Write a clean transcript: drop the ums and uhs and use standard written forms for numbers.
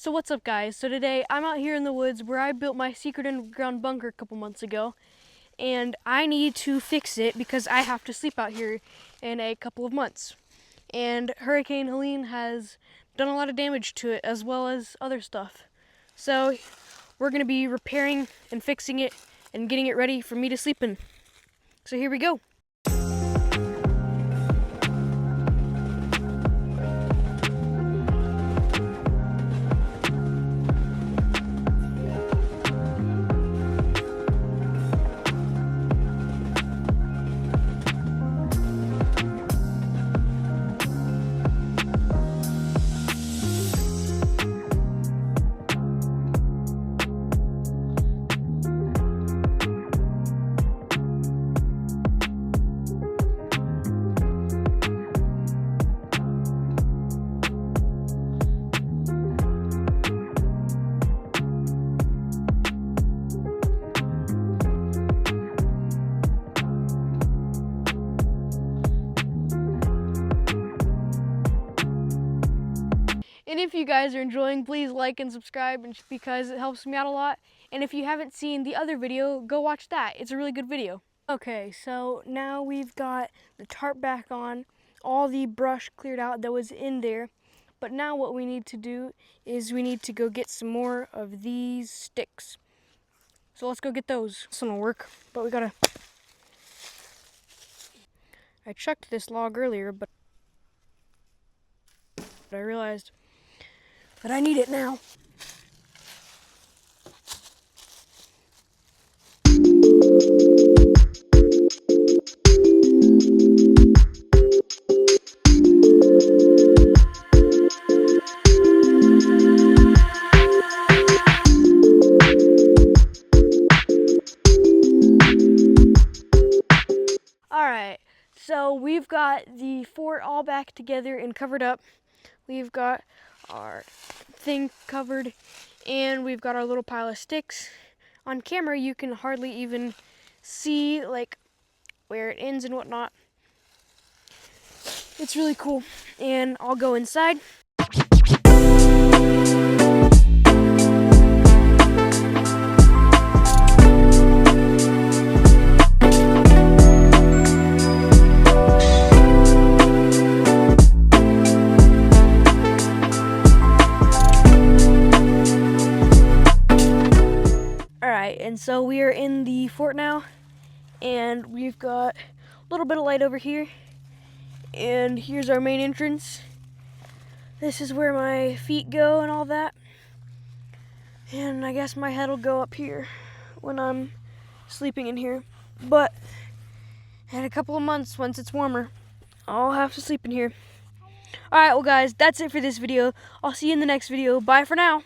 So what's up, guys? So today I'm out here in the woods where I built my secret underground bunker a couple months ago, and I need to fix it because I have to sleep out here in a couple of months. And Hurricane Helene has done a lot of damage to it as well as other stuff. So we're going to be repairing and fixing it and getting it ready for me to sleep in. So here we go. And if you guys are enjoying, please like and subscribe because it helps me out a lot. And if you haven't seen the other video, go watch that. It's a really good video. Okay, so now we've got the tarp back on, all the brush cleared out that was in there. But now what we need to do is we need to go get some more of these sticks. So let's go get those. This one will work, but we gotta... I chucked this log earlier, but I realized that I need it now. Alright, so we've got the fort all back together and covered up. We've got our thing covered, and we've got our little pile of sticks. On camera, you can hardly even see like where it ends and whatnot. It's really cool, and I'll go inside. And so we are in the fort now, and we've got a little bit of light over here, and here's our main entrance. This is where my feet go and all that, and I guess my head will go up here when I'm sleeping in here. But in a couple of months, once it's warmer, I'll have to sleep in here. Alright, well guys, that's it for this video. I'll see you in the next video. Bye for now.